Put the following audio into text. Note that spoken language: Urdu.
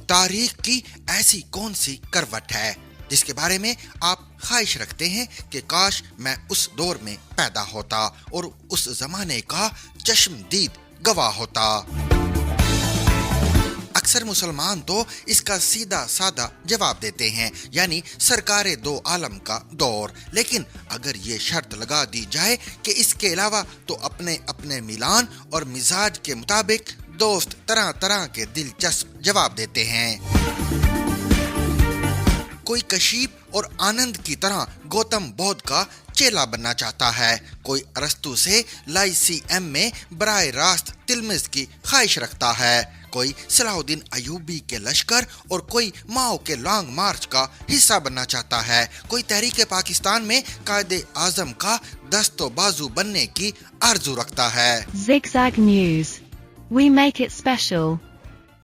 تاریخ کی ایسی کون سی کروٹ ہے جس کے بارے میں آپ خواہش رکھتے ہیں کہ کاش میں اس دور میں پیدا ہوتا اور اس زمانے کا چشمدید گواہ ہوتا؟ اکثر مسلمان تو اس کا سیدھا سادہ جواب دیتے ہیں، یعنی سرکار دو عالم کا دور۔ لیکن اگر یہ شرط لگا دی جائے کہ اس کے علاوہ تو اپنے اپنے میلان اور مزاج کے مطابق دوست طرح طرح کے دلچسپ جواب دیتے ہیں۔ کوئی کشیپ اور آنند کی طرح گوتم بدھ کا چیلا بننا چاہتا ہے، کوئی ارسطو سے لائسیم میں براہ راست تلمذ کی خواہش رکھتا ہے، کوئی صلاح الدین ایوبی کے لشکر اور کوئی ماؤ کے لانگ مارچ کا حصہ بننا چاہتا ہے، کوئی تحریک پاکستان میں قائد اعظم کا دست و بازو بننے کی آرزو رکھتا ہے۔ Zigzag News. We make it special.